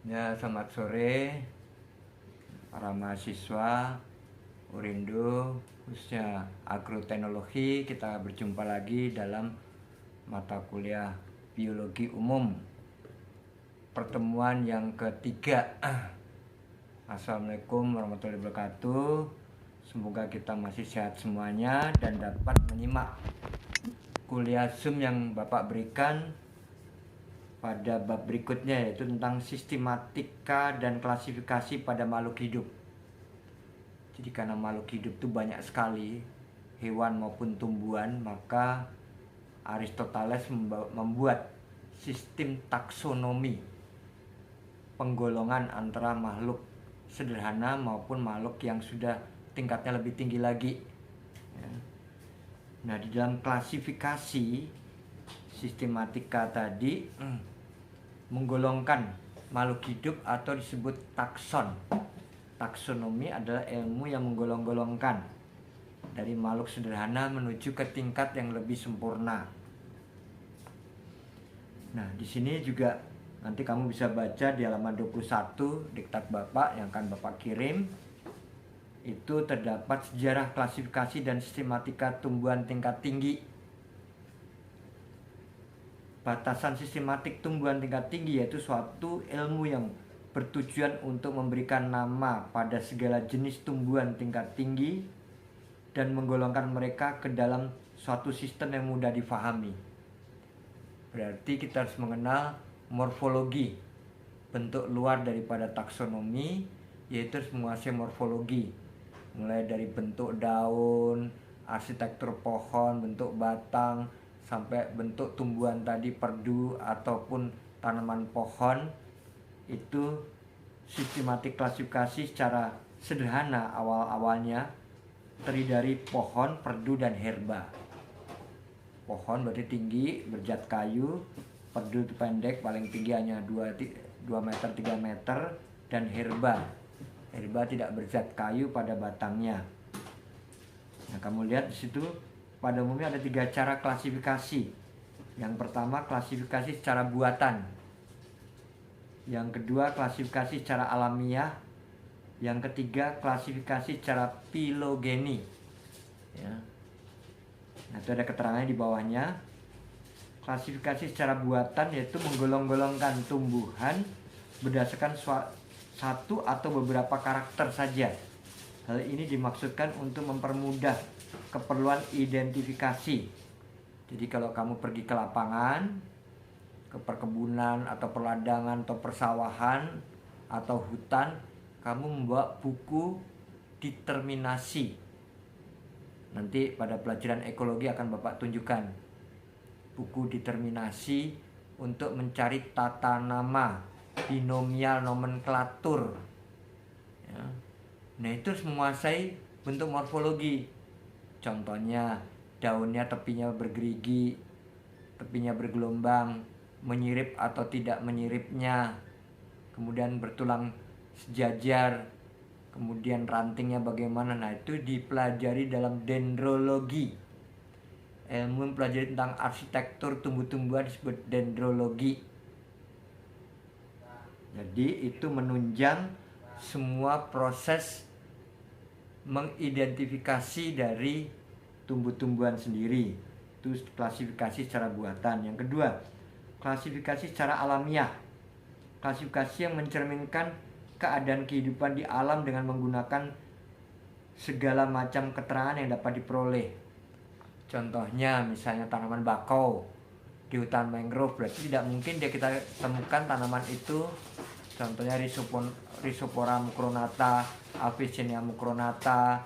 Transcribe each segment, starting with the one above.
Ya, selamat sore para mahasiswa Urindo, khususnya agroteknologi. Kita berjumpa lagi dalam mata kuliah biologi umum, pertemuan yang ketiga. Assalamualaikum warahmatullahi wabarakatuh. Semoga kita masih sehat semuanya dan dapat menyimak kuliah Zoom yang Bapak berikan pada bab berikutnya, yaitu tentang sistematika dan klasifikasi pada makhluk hidup. Jadi karena makhluk hidup itu banyak sekali, hewan maupun tumbuhan, maka Aristoteles membuat sistem taksonomi, penggolongan antara makhluk sederhana maupun makhluk yang sudah tingkatnya lebih tinggi lagi. Nah, di dalam klasifikasi sistematika tadi menggolongkan makhluk hidup atau disebut takson. Taksonomi adalah ilmu yang menggolong-golongkan dari makhluk sederhana menuju ke tingkat yang lebih sempurna. Nah, di sini juga nanti kamu bisa baca di halaman 21 diktat Bapak yang akan Bapak kirim. Itu terdapat sejarah klasifikasi dan sistematika tumbuhan tingkat tinggi. Batasan sistematik tumbuhan tingkat tinggi yaitu suatu ilmu yang bertujuan untuk memberikan nama pada segala jenis tumbuhan tingkat tinggi dan menggolongkan mereka ke dalam suatu sistem yang mudah difahami. Berarti kita harus mengenal morfologi, bentuk luar daripada taksonomi, yaitu harus menguasai morfologi, mulai dari bentuk daun, arsitektur pohon, bentuk batang, sampai bentuk tumbuhan tadi, perdu ataupun tanaman pohon. Itu sistematik klasifikasi secara sederhana awal-awalnya terdiri dari pohon, perdu, dan herba. Pohon berarti tinggi, berjat kayu, perdu itu pendek, paling tinggi hanya 2 meter 3 meter, dan herba tidak berjat kayu pada batangnya. Nah, kamu lihat di situ pada umumnya ada 3 cara klasifikasi. Yang pertama, klasifikasi secara buatan. Yang kedua, klasifikasi secara alamiah. Yang ketiga, klasifikasi secara filogeni. Ya. Nah, itu ada keterangannya di bawahnya. Klasifikasi secara buatan yaitu menggolong-golongkan tumbuhan berdasarkan satu atau beberapa karakter saja. Hal ini dimaksudkan untuk mempermudah keperluan identifikasi. Jadi kalau kamu pergi ke lapangan, ke perkebunan atau perladangan atau persawahan atau hutan, kamu membawa buku determinasi. Nanti pada pelajaran ekologi akan Bapak tunjukkan buku determinasi untuk mencari tata nama, binomial nomenklatur. Ya. Nah, itu harus menguasai bentuk morfologi. Contohnya, daunnya tepinya bergerigi, tepinya bergelombang, menyirip atau tidak menyiripnya, kemudian bertulang sejajar, kemudian rantingnya bagaimana. Nah, itu dipelajari dalam dendrologi. Ilmu mempelajari tentang arsitektur tumbuh-tumbuhan disebut dendrologi. Jadi itu menunjang semua proses mengidentifikasi dari tumbuh-tumbuhan sendiri. Itu klasifikasi secara buatan. Yang kedua, klasifikasi secara alamiah. Klasifikasi yang mencerminkan keadaan kehidupan di alam dengan menggunakan segala macam keterangan yang dapat diperoleh. Contohnya misalnya tanaman bakau di hutan mangrove, berarti tidak mungkin kita temukan tanaman itu. Contohnya Rhizopora mucronata, Avicennia mucronata,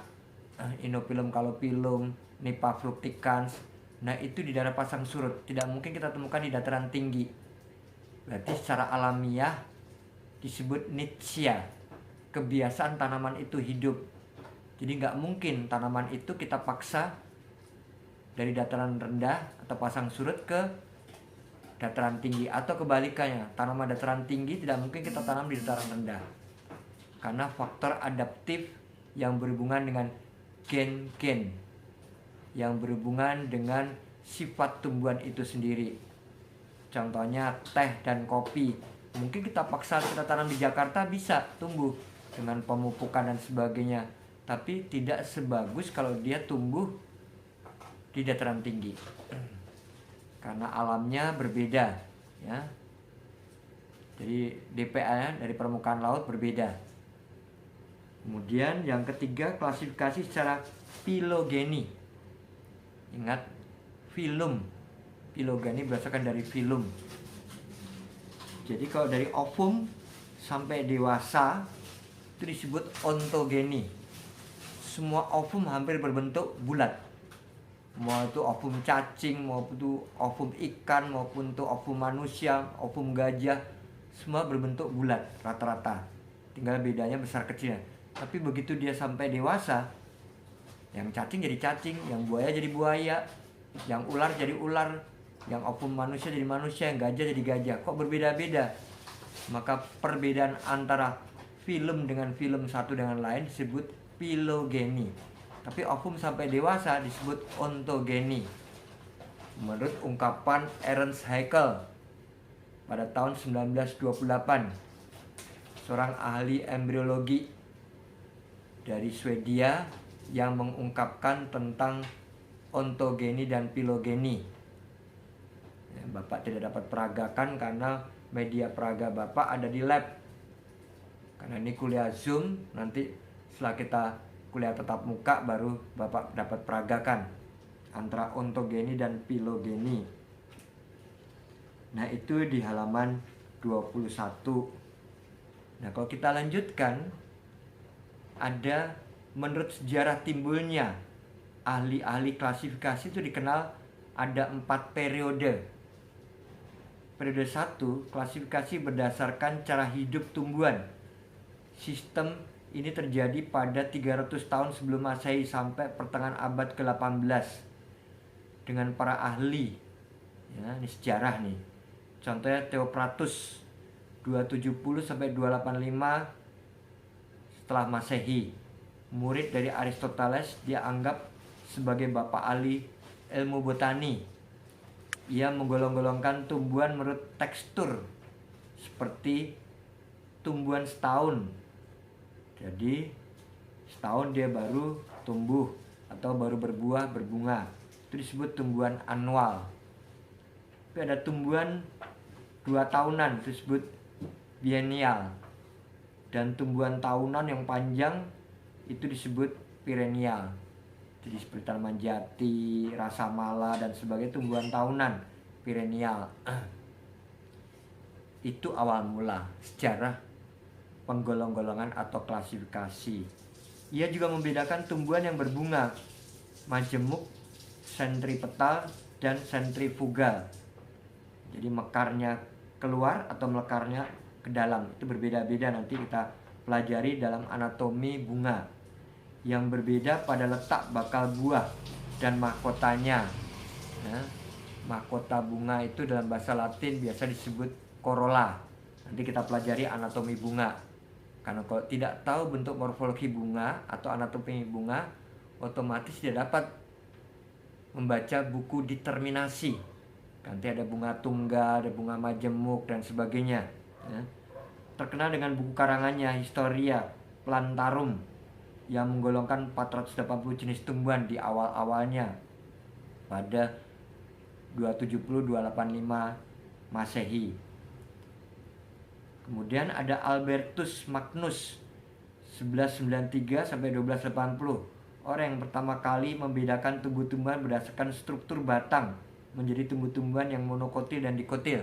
Inopilum calopilum, Nipah fructicans. Nah, itu di daerah pasang surut, tidak mungkin kita temukan di dataran tinggi. Berarti secara alamiah disebut nitzia, kebiasaan tanaman itu hidup. Jadi nggak mungkin tanaman itu kita paksa dari dataran rendah atau pasang surut ke dataran tinggi, atau kebalikannya, tanaman dataran tinggi tidak mungkin kita tanam di dataran rendah, karena faktor adaptif yang berhubungan dengan gen-gen, yang berhubungan dengan sifat tumbuhan itu sendiri. Contohnya teh dan kopi Mungkin kita paksa kita tanam di Jakarta bisa tumbuh dengan pemupukan dan sebagainya, tapi tidak sebagus kalau dia tumbuh di dataran tinggi karena alamnya berbeda ya. Jadi DPA dari permukaan laut berbeda. Kemudian yang ketiga, klasifikasi secara filogeni. Ingat, filum. Filogeni berdasarkan dari filum. Jadi kalau dari ovum sampai dewasa itu disebut ontogeni. Semua ovum hampir berbentuk bulat. Mau itu ovum cacing, maupun itu ovum ikan, maupun itu ovum manusia, ovum gajah, semua berbentuk bulat rata-rata. Tinggal bedanya besar kecilnya. Tapi begitu dia sampai dewasa, yang cacing jadi cacing, yang buaya jadi buaya, yang ular jadi ular, yang ovum manusia jadi manusia, yang gajah jadi gajah. Kok berbeda-beda? Maka perbedaan antara filum dengan filum satu dengan lain disebut filogeni. Tapi ovum sampai dewasa disebut ontogeni. Menurut ungkapan Ernst Haeckel pada tahun 1928, seorang ahli embriologi dari Swedia yang mengungkapkan tentang ontogeni dan filogeni. Bapak tidak dapat peragakan karena media peraga Bapak ada di lab. Karena ini kuliah Zoom, nanti setelah kita kuliah tatap muka baru Bapak dapat peragakan antara ontogeni dan filogeni. Nah, itu di halaman 21. Nah, kalau kita lanjutkan, ada menurut sejarah timbulnya ahli-ahli klasifikasi itu dikenal ada 4 periode. Periode 1, klasifikasi berdasarkan cara hidup tumbuhan. Sistem ini terjadi pada 300 tahun sebelum Masehi sampai pertengahan abad ke-18 dengan para ahli. Ya, ini sejarah nih. Contohnya Theopratus 270 sampai 285 setelah Masehi. Murid dari Aristoteles, dia anggap sebagai bapak ahli ilmu botani. Ia menggolong-golongkan tumbuhan menurut tekstur seperti tumbuhan setahun. Jadi setahun dia baru tumbuh atau baru berbuah, berbunga. Itu disebut tumbuhan anual. Tapi ada tumbuhan 2 tahunan, itu disebut biennial. Dan tumbuhan tahunan yang panjang itu disebut perennial. Jadi seperti tanaman jati, rasa mala dan sebagainya, tumbuhan tahunan, perennial. Itu awal mula sejarah penggolong-golongan atau klasifikasi. Ia juga membedakan tumbuhan yang berbunga, majemuk, sentripetal, dan sentrifugal. Jadi mekarnya keluar atau mekarnya ke dalam, itu berbeda-beda, nanti kita pelajari dalam anatomi bunga. Yang berbeda pada letak bakal buah dan mahkotanya. Ya, mahkota bunga itu dalam bahasa Latin biasa disebut corolla. Nanti kita pelajari anatomi bunga. Karena kalau tidak tahu bentuk morfologi bunga atau anatomi bunga, otomatis tidak dapat membaca buku determinasi. Nanti ada bunga tunggal, ada bunga majemuk dan sebagainya. Ya. Terkenal dengan buku karangannya Historia Plantarum yang menggolongkan 480 jenis tumbuhan di awal-awalnya pada 270-285 Masehi. Kemudian ada Albertus Magnus 1193 sampai 1280. Orang yang pertama kali membedakan tumbuh-tumbuhan berdasarkan struktur batang menjadi tumbuh-tumbuhan yang monokotil dan dikotil.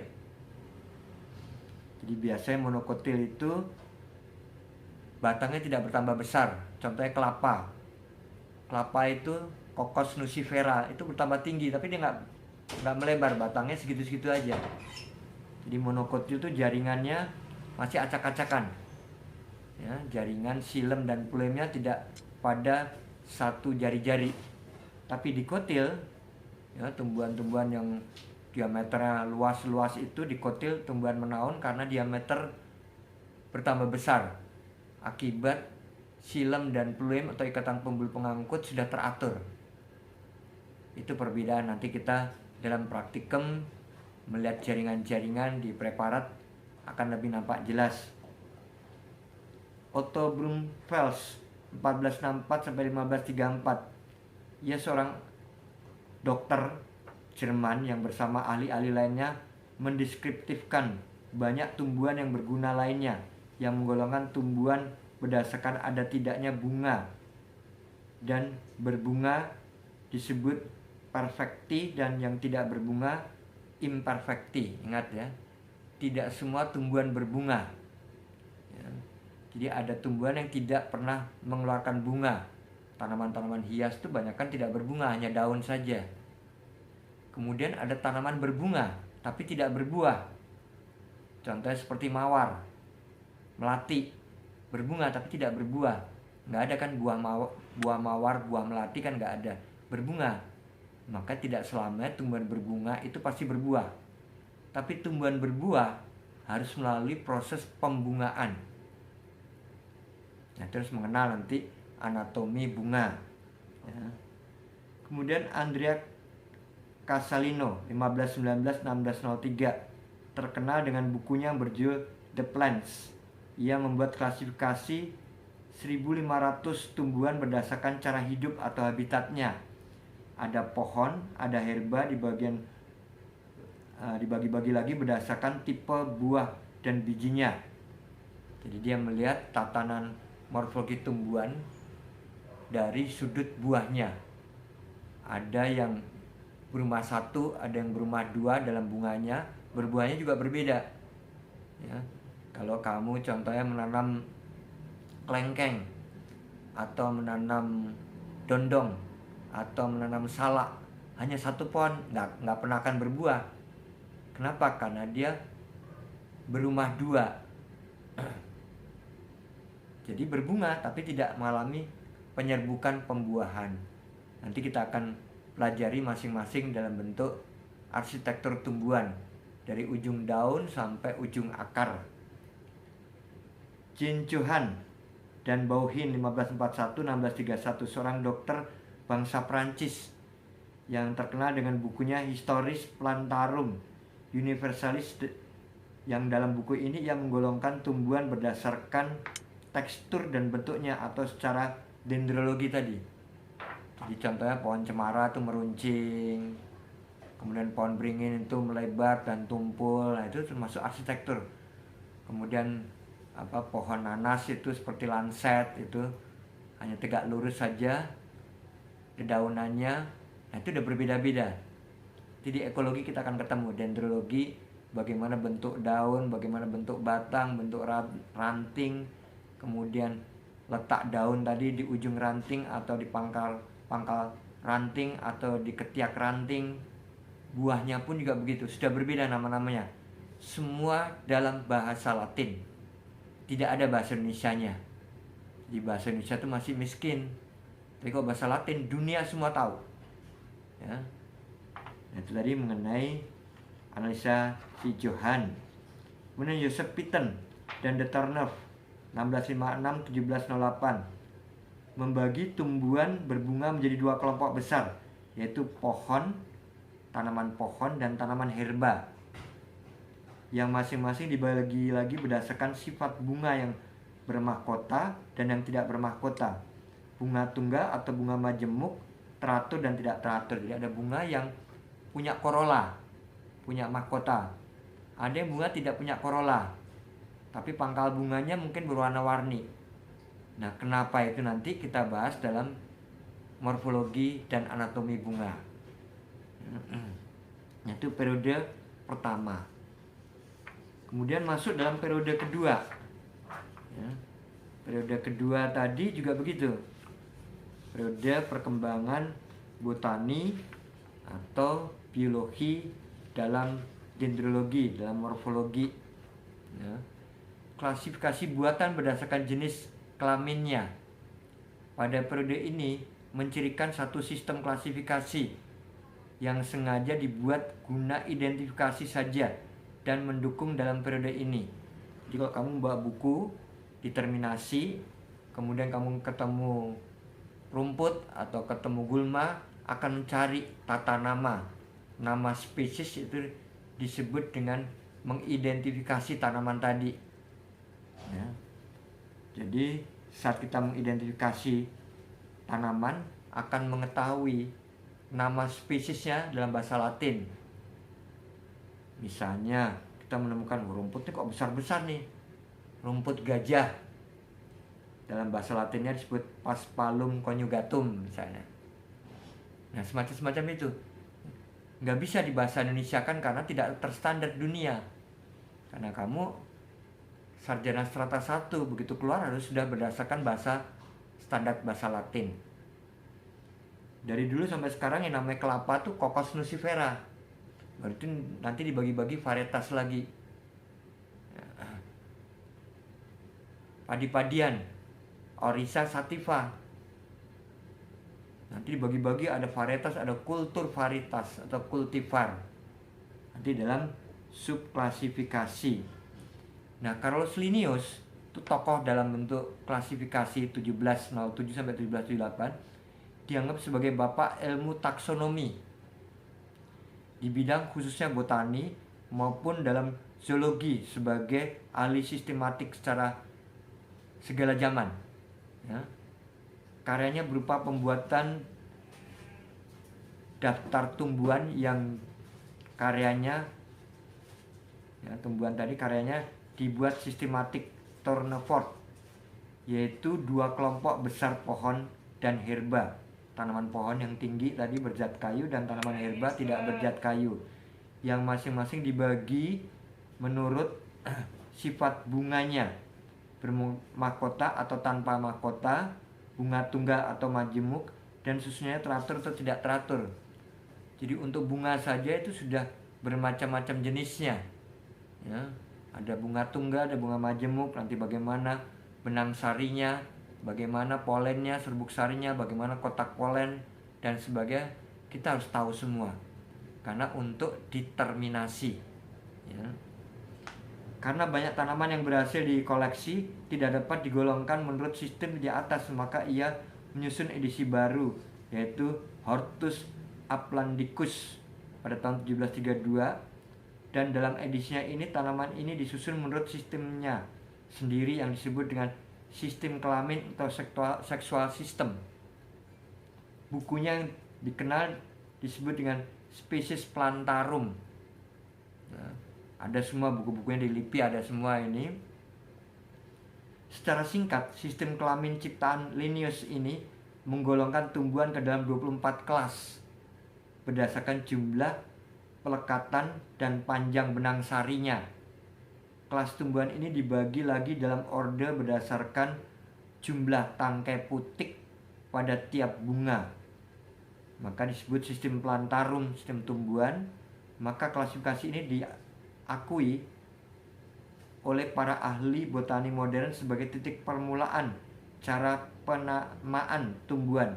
Jadi biasanya monokotil itu batangnya tidak bertambah besar. Contohnya kelapa. Kelapa itu Cocos nucifera itu bertambah tinggi, tapi dia nggak melebar, batangnya segitu-segitu aja. Jadi monokotil itu jaringannya masih acak-acakan. Ya, jaringan xilem dan phloemnya tidak pada satu jari-jari. Tapi dikotil, ya, tumbuhan-tumbuhan yang diameternya luas-luas itu dikotil tumbuhan menaun karena diameter bertambah besar. Akibat xilem dan phloem atau ikatan pembuluh pengangkut sudah teratur. Itu perbedaan, nanti kita dalam praktikum melihat jaringan-jaringan di preparat akan lebih nampak jelas. Otto Brumfels 1464 sampai 1534. Ia seorang dokter Jerman yang bersama ahli-ahli lainnya mendeskriptifkan banyak tumbuhan yang berguna lainnya yang menggolongkan tumbuhan berdasarkan ada tidaknya bunga dan berbunga disebut perfecti dan yang tidak berbunga imperfecti. Ingat ya, tidak semua tumbuhan berbunga ya. Jadi ada tumbuhan yang tidak pernah mengeluarkan bunga. Tanaman-tanaman hias itu banyak kan tidak berbunga, hanya daun saja. Kemudian ada tanaman berbunga tapi tidak berbuah. Contohnya seperti mawar, melati, berbunga tapi tidak berbuah. Nggak ada kan buah mawar, buah melati kan nggak ada. Berbunga. Maka tidak selamanya tumbuhan berbunga itu pasti berbuah. Tapi tumbuhan berbuah harus melalui proses pembungaan. Nah, terus mengenal nanti anatomi bunga ya. Kemudian Andrea Casalino 1519-1603 terkenal dengan bukunya yang berjudul The Plants. Ia membuat klasifikasi 1500 tumbuhan berdasarkan cara hidup atau habitatnya. Ada pohon, ada herba dibagi-bagi lagi berdasarkan tipe buah dan bijinya. Jadi dia melihat tatanan morfologi tumbuhan dari sudut buahnya. Ada yang berumah satu, ada yang berumah dua dalam bunganya, berbuahnya juga berbeda. Ya, kalau kamu contohnya menanam kelengkeng atau menanam dondong atau menanam salak, hanya satu pohon nggak pernah akan berbuah. Kenapa? Karena dia berumah dua. Jadi berbunga tapi tidak mengalami penyerbukan pembuahan. Nanti kita akan pelajari masing-masing dalam bentuk arsitektur tumbuhan dari ujung daun sampai ujung akar. Jean Johan dan Bauhin 1541-1631 seorang dokter bangsa Prancis yang terkenal dengan bukunya Historis Plantarum Universalis, yang dalam buku ini ia menggolongkan tumbuhan berdasarkan tekstur dan bentuknya atau secara dendrologi tadi. Jadi contohnya pohon cemara itu meruncing, kemudian pohon beringin itu melebar dan tumpul, nah itu termasuk arsitektur. Kemudian pohon nanas itu seperti lancet, itu hanya tegak lurus saja dedaunannya, nah itu udah berbeda-beda. Jadi ekologi kita akan ketemu dendrologi, bagaimana bentuk daun, bagaimana bentuk batang, bentuk ranting, kemudian letak daun tadi di ujung ranting atau di pangkal ranting atau di ketiak ranting. Buahnya pun juga begitu, sudah berbeda nama-namanya. Semua dalam bahasa Latin, tidak ada bahasa Indonesianya. Di bahasa Indonesia itu masih miskin, tapi kalau bahasa Latin dunia semua tahu ya. Itu tadi mengenai analisa si Johan. Kemudian Joseph Pitton dan de Terneuf 1656-1708 membagi tumbuhan berbunga menjadi dua kelompok besar, yaitu pohon, tanaman pohon dan tanaman herba, yang masing-masing dibagi lagi berdasarkan sifat bunga yang bermahkota dan yang tidak bermahkota. Bunga tunggal atau bunga majemuk teratur dan tidak teratur. Jadi ada bunga yang punya korola, punya mahkota. Ada yang bunga tidak punya korola, tapi pangkal bunganya mungkin berwarna-warni. Nah, kenapa itu nanti kita bahas dalam morfologi dan anatomi bunga. Itu periode pertama. Kemudian masuk dalam periode kedua. Ya, periode kedua tadi juga begitu. Periode perkembangan botani atau biologi dalam dendrologi, dalam morfologi ya. Klasifikasi buatan berdasarkan jenis kelaminnya. Pada periode ini mencirikan satu sistem klasifikasi yang sengaja dibuat guna identifikasi saja dan mendukung dalam periode ini. Jadi kalau kamu membawa buku determinasi, kemudian kamu ketemu rumput atau ketemu gulma, akan mencari tata nama. Nama spesies itu disebut dengan mengidentifikasi tanaman tadi. Ya. Jadi saat kita mengidentifikasi tanaman akan mengetahui nama spesiesnya dalam bahasa Latin. Misalnya kita menemukan rumputnya kok besar-besar nih, rumput gajah. Dalam bahasa Latinnya disebut Paspalum conjugatum misalnya. Nah semacam itu nggak bisa dibahasa Indonesia kan karena tidak terstandar dunia. Karena kamu sarjana strata 1 begitu keluar harus sudah berdasarkan bahasa standar bahasa Latin. Dari dulu sampai sekarang yang namanya kelapa tuh Cocos nucifera. Berarti nanti dibagi-bagi varietas lagi. Padi-padian Oryza sativa. Nanti dibagi-bagi ada varietas, ada kultur varietas atau kultivar. Nanti dalam subklasifikasi. Nah, Carolus Linnaeus itu tokoh dalam bentuk klasifikasi 1707 sampai 1778, dianggap sebagai bapak ilmu taksonomi di bidang khususnya botani maupun dalam zoologi sebagai ahli sistematik secara segala zaman. Ya. Karyanya berupa pembuatan daftar tumbuhan yang karyanya tumbuhan tadi karyanya dibuat sistematik Tournefort, yaitu 2 kelompok besar pohon dan herba. Tanaman pohon yang tinggi tadi berzat kayu dan tanaman herba tidak berzat kayu, yang masing-masing dibagi menurut sifat bunganya, bermahkota atau tanpa mahkota, bunga tunggal atau majemuk, dan susunannya teratur atau tidak teratur. Jadi untuk bunga saja itu sudah bermacam-macam jenisnya, ya. Ada bunga tunggal, ada bunga majemuk, nanti bagaimana benang sarinya, bagaimana polennya, serbuk sarinya, bagaimana kotak polen, dan sebagainya. Kita harus tahu semua, karena untuk determinasi, ya. Karena banyak tanaman yang berhasil dikoleksi tidak dapat digolongkan menurut sistem di atas, maka ia menyusun edisi baru, yaitu Hortus Uplandicus pada tahun 1732. Dan dalam edisinya ini tanaman ini disusun menurut sistemnya sendiri yang disebut dengan sistem kelamin atau sexual system. Bukunya yang dikenal disebut dengan Species Plantarum. Nah, ada semua buku-bukunya di LIPI, ada semua ini. Secara singkat, sistem kelamin ciptaan Linnaeus ini menggolongkan tumbuhan ke dalam 24 kelas berdasarkan jumlah pelekatan dan panjang benang sarinya. Kelas tumbuhan ini dibagi lagi dalam orde berdasarkan jumlah tangkai putik pada tiap bunga. Maka disebut sistem plantarum, sistem tumbuhan. Maka klasifikasi ini diakui oleh para ahli botani modern sebagai titik permulaan cara penamaan tumbuhan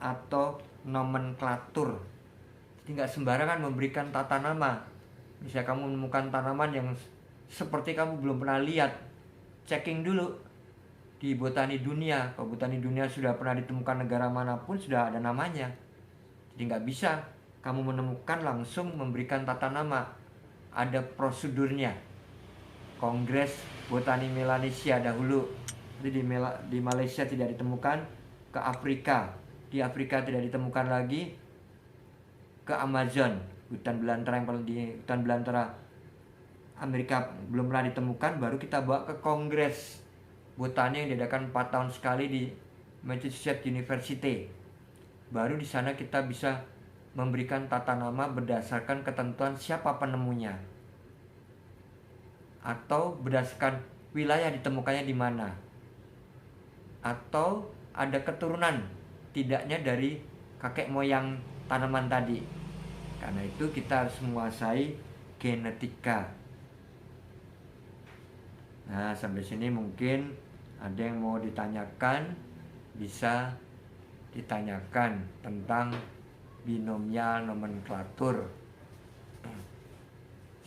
atau nomenklatur. Jadi nggak sembarangan memberikan tata nama. Misalnya kamu menemukan tanaman yang seperti kamu belum pernah lihat, checking dulu di botani dunia. Kalau botani dunia sudah pernah ditemukan negara manapun, sudah ada namanya. Jadi nggak bisa kamu menemukan langsung memberikan tata nama. Ada prosedurnya. Kongres Botani Melanesia dahulu. Jadi di Malaysia tidak ditemukan, ke Afrika. Di Afrika tidak ditemukan lagi, ke Amazon, hutan belantara yang paling di hutan belantara Amerika belum pernah ditemukan, baru kita bawa ke Kongres Botani yang diadakan 4 tahun sekali di Massachusetts University. Baru di sana kita bisa memberikan tata nama berdasarkan ketentuan siapa penemunya, atau berdasarkan wilayah ditemukannya di mana, atau ada keturunan tidaknya dari kakek moyang tanaman tadi. Karena itu kita harus menguasai genetika. Nah, sampai sini mungkin ada yang mau ditanyakan, bisa ditanyakan tentang binomial nomenklatur.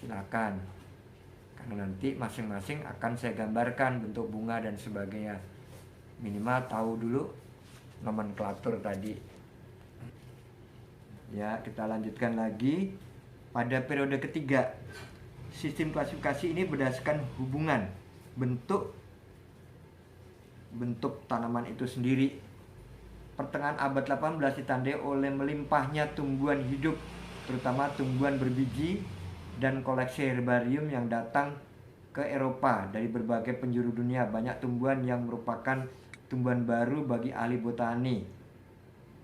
Silakan. Karena nanti masing-masing akan saya gambarkan bentuk bunga dan sebagainya. Minimal tahu dulu nomenklatur tadi. Ya, kita lanjutkan lagi pada periode ketiga. sistem klasifikasi ini berdasarkan hubungan bentuk tanaman itu sendiri. Pertengahan abad 18 ditandai oleh melimpahnya tumbuhan hidup, terutama tumbuhan berbiji dan koleksi herbarium yang datang ke Eropa dari berbagai penjuru dunia. Banyak tumbuhan yang merupakan tumbuhan baru bagi ahli botani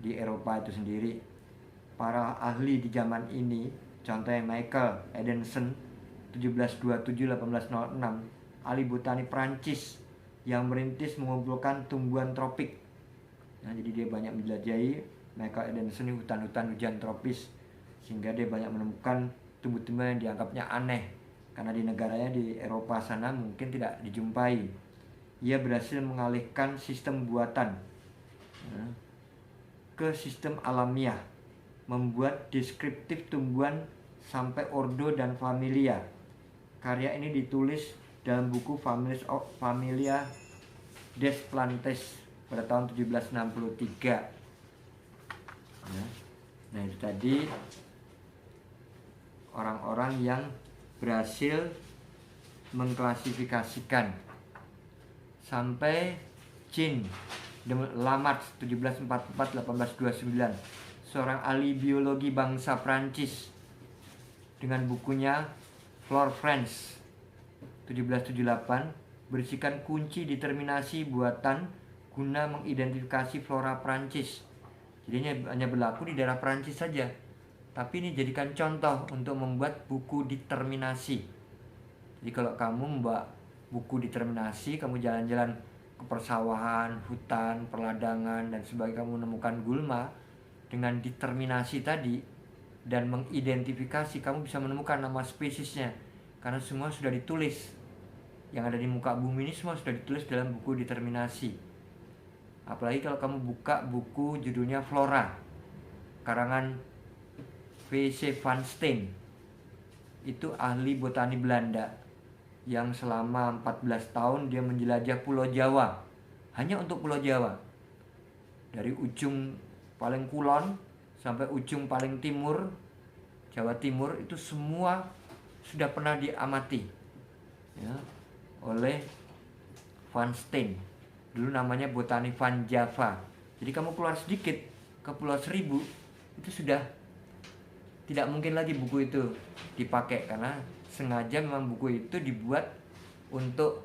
di Eropa itu sendiri. Para ahli di zaman ini, contohnya Michael Edenson 1727-1806, ahli botani Prancis yang merintis mengumpulkan tumbuhan tropik. Nah, jadi dia banyak menjelajahi. Michael Edenson ini hutan-hutan hujan tropis, sehingga dia banyak menemukan tumbuh-tumbuhan yang dianggapnya aneh karena di negaranya di Eropa sana mungkin tidak dijumpai. Ia berhasil mengalihkan sistem buatan ke sistem alamiah, membuat deskriptif tumbuhan sampai ordo dan familia. Karya ini ditulis dalam buku Familia des Plantes pada tahun 1763. Nah, itu tadi orang-orang yang berhasil mengklasifikasikan. Sampai Jean Lamarck 1744-1829, seorang ahli biologi bangsa Prancis, dengan bukunya Flore France 1778 berisikan kunci determinasi buatan guna mengidentifikasi flora Prancis. Jadi ini hanya berlaku di daerah Prancis saja, tapi ini jadikan contoh untuk membuat buku determinasi. Jadi kalau kamu membuat buku determinasi, kamu jalan-jalan ke persawahan, hutan, perladangan dan sebagainya, kamu menemukan gulma dengan determinasi tadi dan mengidentifikasi, kamu bisa menemukan nama spesiesnya karena semua sudah ditulis. Yang ada di muka bumi ini semua sudah ditulis dalam buku determinasi. Apalagi kalau kamu buka buku judulnya Flora karangan V.C. van Steen, itu ahli botani Belanda yang selama 14 tahun dia menjelajah Pulau Jawa, hanya untuk Pulau Jawa, dari ujung paling kulon sampai ujung paling timur Jawa Timur, itu semua sudah pernah diamati ya, oleh Van Steen. Dulu namanya Botani Van Java. Jadi kamu keluar sedikit ke Pulau Seribu, itu sudah tidak mungkin lagi buku itu dipakai, karena sengaja memang buku itu dibuat untuk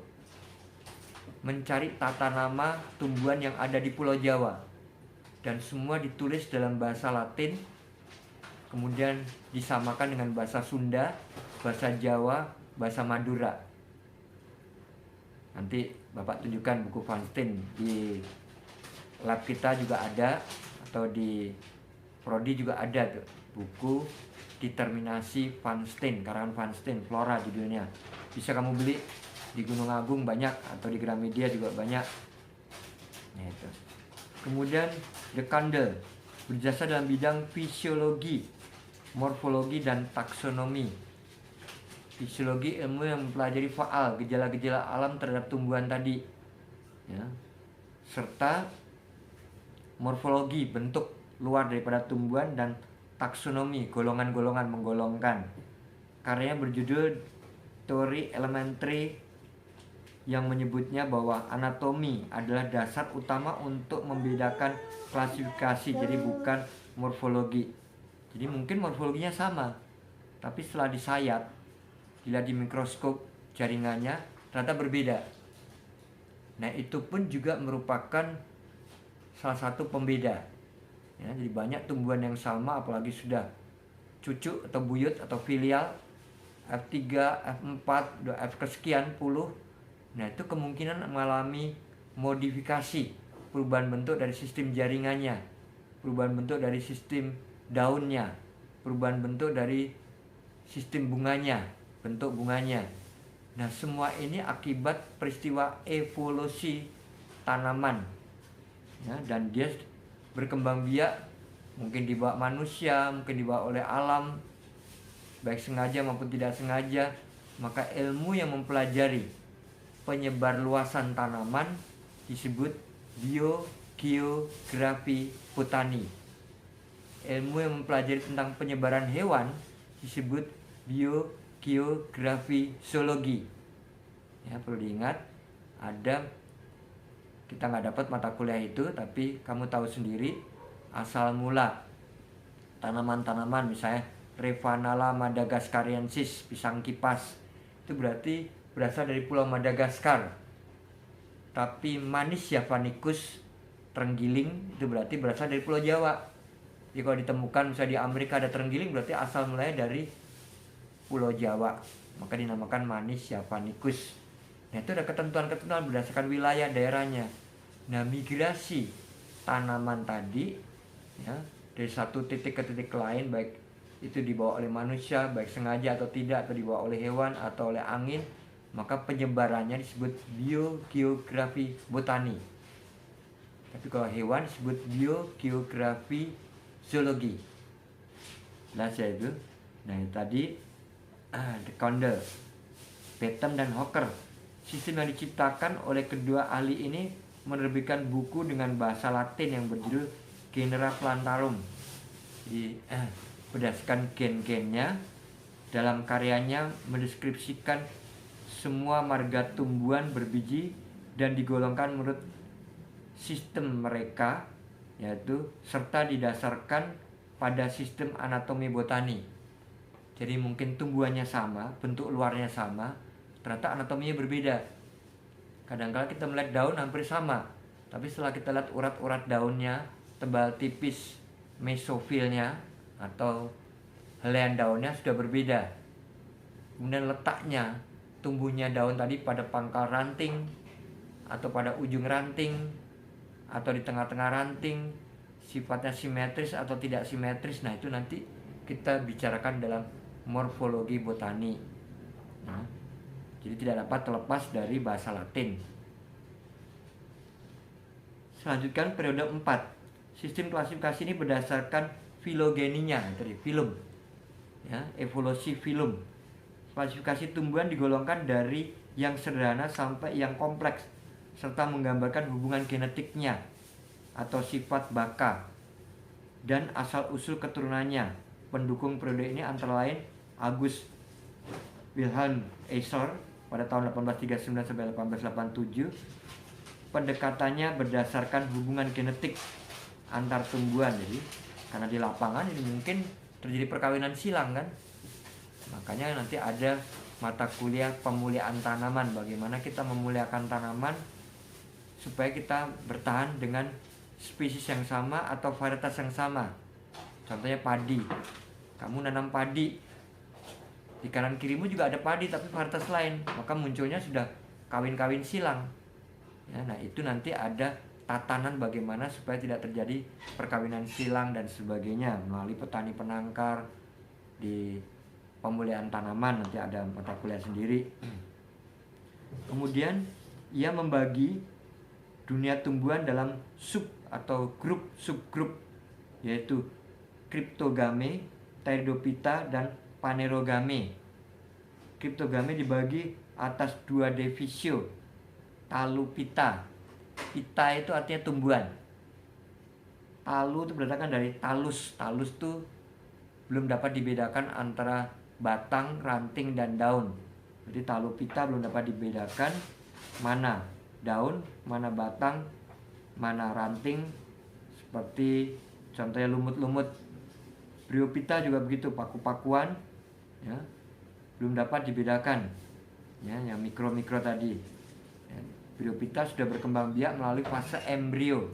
mencari tata nama tumbuhan yang ada di Pulau Jawa, dan semua ditulis dalam bahasa Latin, kemudian disamakan dengan bahasa Sunda, bahasa Jawa, bahasa Madura. Nanti Bapak tunjukkan buku Van Steen, di lab kita juga ada, atau di prodi juga ada tuh, buku determinasi Van Steen, karangan Van Steen, Flora judulnya. Bisa kamu beli di Gunung Agung banyak, atau di Gramedia juga banyak. Nah, itu. Kemudian De Candolle berjasa dalam bidang fisiologi, morfologi dan taksonomi. Fisiologi, ilmu yang mempelajari faal gejala-gejala alam terhadap tumbuhan tadi ya. Serta morfologi, bentuk luar daripada tumbuhan, dan taksonomi, golongan-golongan, menggolongkan. Karyanya berjudul Theory Elementary, yang menyebutnya bahwa anatomi adalah dasar utama untuk membedakan klasifikasi, jadi bukan morfologi. Jadi mungkin morfologinya sama, tapi setelah disayat, dilihat di mikroskop jaringannya, ternyata berbeda. Nah, itu pun juga merupakan salah satu pembeda ya. Jadi banyak tumbuhan yang sama, apalagi sudah cucu atau buyut atau filial F3, F4, F kesekian puluh. Nah, itu kemungkinan mengalami modifikasi, perubahan bentuk dari sistem jaringannya, perubahan bentuk dari sistem daunnya, perubahan bentuk dari sistem bunganya, bentuk bunganya. Nah, semua ini akibat peristiwa evolusi tanaman ya, dan dia berkembang biak, mungkin dibawa manusia, mungkin dibawa oleh alam, baik sengaja maupun tidak sengaja. Maka ilmu yang mempelajari penyebar luasan tanaman disebut biogeografi botani. Ilmu yang mempelajari tentang penyebaran hewan disebut geografi, zoologi. Ya, perlu diingat, kita nggak dapat mata kuliah itu, tapi kamu tahu sendiri asal mula tanaman-tanaman, misalnya Revanala madagascariensis, pisang kipas, itu berarti berasal dari Pulau Madagaskar. Tapi Manis javanicus terenggiling itu berarti berasal dari Pulau Jawa. Jadi kalau ditemukan misalnya di Amerika ada terenggiling, berarti asal mulanya dari Pulau Jawa, maka dinamakan Manis javanicus. Nah, itu ada ketentuan-ketentuan berdasarkan wilayah daerahnya. Nah, migrasi tanaman tadi ya, dari satu titik ke titik lain, baik itu dibawa oleh manusia, baik sengaja atau tidak, atau dibawa oleh hewan atau oleh angin, maka penyebarannya disebut biogeografi botani. Tapi kalau hewan disebut biogeografi zoologi. Jelas ya itu. Nah, tadi The Condell, Beetham dan Hooker. Sistem yang diciptakan oleh kedua ahli ini menerbitkan buku dengan bahasa Latin yang berjudul Genera Plantarum. Jadi, berdasarkan gen-gennya, dalam karyanya mendeskripsikan semua marga tumbuhan berbiji dan digolongkan menurut sistem mereka, yaitu serta didasarkan pada sistem anatomi botani. Jadi mungkin tumbuhannya sama, bentuk luarnya sama, ternyata anatominya berbeda. Kadang-kadang kita melihat daun hampir sama, tapi setelah kita lihat urat-urat daunnya, tebal tipis mesofilnya atau helaian daunnya sudah berbeda. Kemudian letaknya, tumbuhnya daun tadi pada pangkal ranting atau pada ujung ranting atau di tengah-tengah ranting, sifatnya simetris atau tidak simetris. Nah, itu nanti kita bicarakan dalam morfologi botani. Nah, jadi tidak dapat terlepas dari bahasa Latin. Selanjutkan periode 4. Sistem klasifikasi ini berdasarkan filogeninya, dari filum. Ya, evolusi filum. Klasifikasi tumbuhan digolongkan dari yang sederhana sampai yang kompleks, serta menggambarkan hubungan genetiknya atau sifat baka dan asal-usul keturunannya. Pendukung periode ini antara lain August Wilhelm Escher pada tahun 1839 sampai 1887. Pendekatannya berdasarkan hubungan genetik antar tumbuhan. Jadi karena di lapangan ini mungkin terjadi perkawinan silang kan, makanya nanti ada mata kuliah pemuliaan tanaman, bagaimana kita memuliakan tanaman supaya kita bertahan dengan spesies yang sama atau varietas yang sama. Contohnya padi, kamu nanam padi, di kanan kirimu juga ada padi tapi varietas lain, maka munculnya sudah kawin-kawin silang ya. Nah, itu nanti ada tatanan bagaimana supaya tidak terjadi perkawinan silang dan sebagainya melalui petani penangkar. Di pemuliaan tanaman nanti ada mata kuliah sendiri. Kemudian ia membagi dunia tumbuhan dalam sub atau subgrup, yaitu Cryptogame, Pteridophyta, dan Phanerogame. Cryptogame dibagi atas 2 divisio, Taluphyta. Pita itu artinya tumbuhan. Talu itu berasal dari talus. Talus itu belum dapat dibedakan antara batang, ranting, dan daun. Jadi Taluphyta belum dapat dibedakan mana daun, mana batang, mana ranting. Seperti contohnya lumut-lumut. Bryophyta juga begitu, paku-pakuan ya, belum dapat dibedakan ya, yang mikro-mikro tadi ya. Bryophyta sudah berkembang biak melalui fase embrio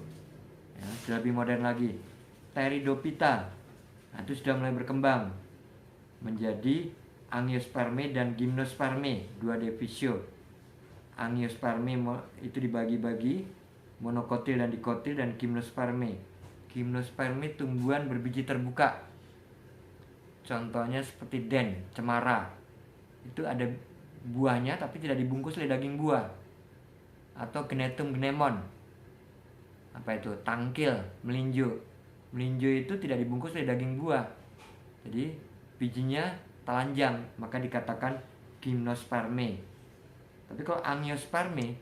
ya, sudah lebih modern lagi. Pteridophyta, nah, itu sudah mulai berkembang menjadi Angiospermae dan Gymnospermae, 2 divisio. Angiospermae itu dibagi-bagi monokotil dan dikotil, dan Gymnospermae. Gymnospermae tumbuhan berbiji terbuka. Contohnya seperti den, cemara. Itu ada buahnya tapi tidak dibungkus oleh daging buah. Atau Gnetum gnemon. Apa itu? Tangkil, melinjo. Melinjo itu tidak dibungkus oleh daging buah. Jadi bijinya telanjang, maka dikatakan Gymnospermae. Tapi kalau Angiospermae,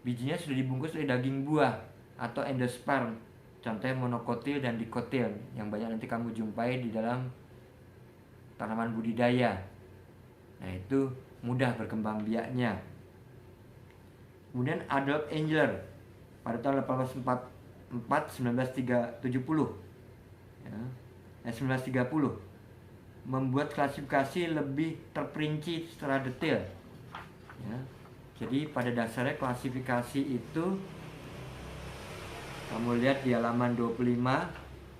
bijinya sudah dibungkus oleh daging buah atau endosperm. Contohnya monokotil dan dikotil yang banyak nanti kamu jumpai di dalam tanaman budidaya. Nah, itu mudah berkembang biaknya. Kemudian Adolf Engler pada tahun 1970 ya, 1930 membuat klasifikasi lebih terperinci secara detail ya. Jadi pada dasarnya klasifikasi itu kamu lihat di halaman 25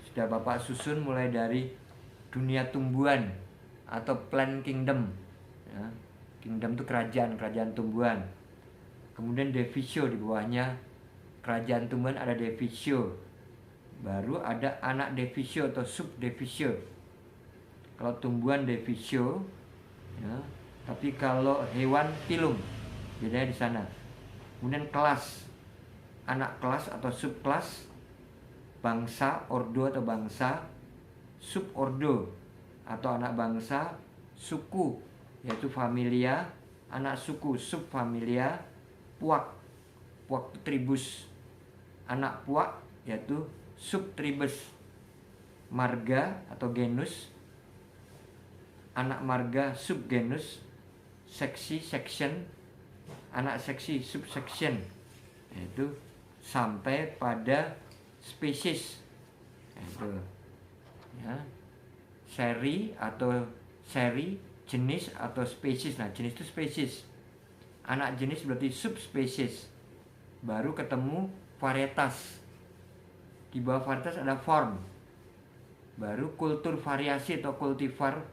sudah Bapak susun mulai dari dunia tumbuhan atau plant kingdom ya. Kingdom itu kerajaan tumbuhan. Kemudian divisio di bawahnya kerajaan tumbuhan ada divisio. Baru ada anak divisio atau subdivisio. Kalau tumbuhan divisio ya, tapi kalau hewan filum bedanya di sana. Kemudian kelas, anak kelas atau subkelas, bangsa, ordo atau bangsa, subordo atau anak bangsa, suku yaitu familia, anak suku subfamilia, puak itu tribus, anak puak yaitu subtribus, marga atau genus, anak marga subgenus, seksi section, anak seksi subsection, yaitu sampai pada spesies, yaitu ya, seri atau seri, jenis atau spesies. Nah, jenis itu spesies, anak jenis berarti subspesies. Baru ketemu varietas, di bawah varietas ada form, baru kultur variasi atau kultivar,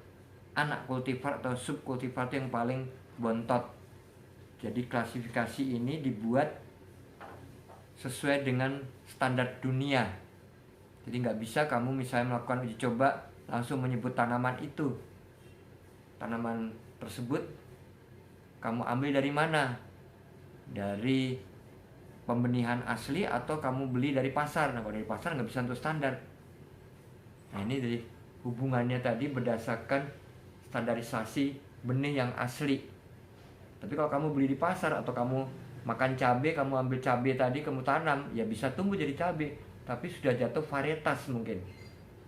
anak kultivar atau subkultivar itu yang paling bontot. Jadi klasifikasi ini dibuat sesuai dengan standar dunia. Jadi nggak bisa kamu misalnya melakukan uji coba langsung menyebut tanaman itu. Tanaman tersebut kamu ambil dari mana? Dari pembenihan asli atau kamu beli dari pasar. Nah, kalau dari pasar nggak bisa untuk standar. Nah, ini dari hubungannya tadi berdasarkan standarisasi benih yang asli. Tapi kalau kamu beli di pasar atau kamu makan cabai, kamu ambil cabai tadi kamu tanam, ya bisa tumbuh jadi cabai, tapi sudah jatuh varietas mungkin,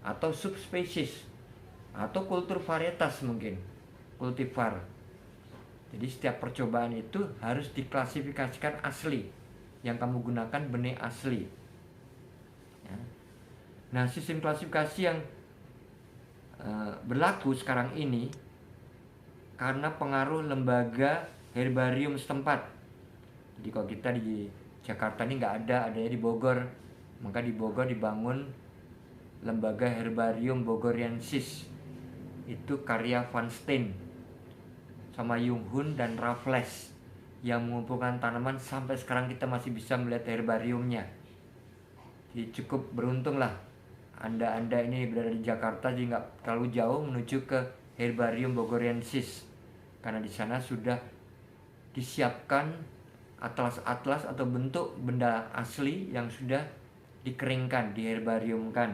atau subspesies, atau kultur varietas mungkin, kultivar. Jadi setiap percobaan itu harus diklasifikasikan asli, yang kamu gunakan benih asli ya. Nah, sistem klasifikasi yang berlaku sekarang ini karena pengaruh lembaga herbarium setempat. Jadi kalau kita di Jakarta ini nggak ada, adanya di Bogor. Maka di Bogor dibangun lembaga herbarium Bogoriensis. Itu karya Van Steen sama Jung Hoon dan Raffles yang mengumpulkan tanaman sampai sekarang kita masih bisa melihat herbariumnya. Jadi cukup beruntung lah Anda ini berada di Jakarta, jadi nggak terlalu jauh menuju ke herbarium Bogoriensis, karena di sana sudah disiapkan atlas-atlas atau bentuk benda asli yang sudah dikeringkan, diherbariumkan.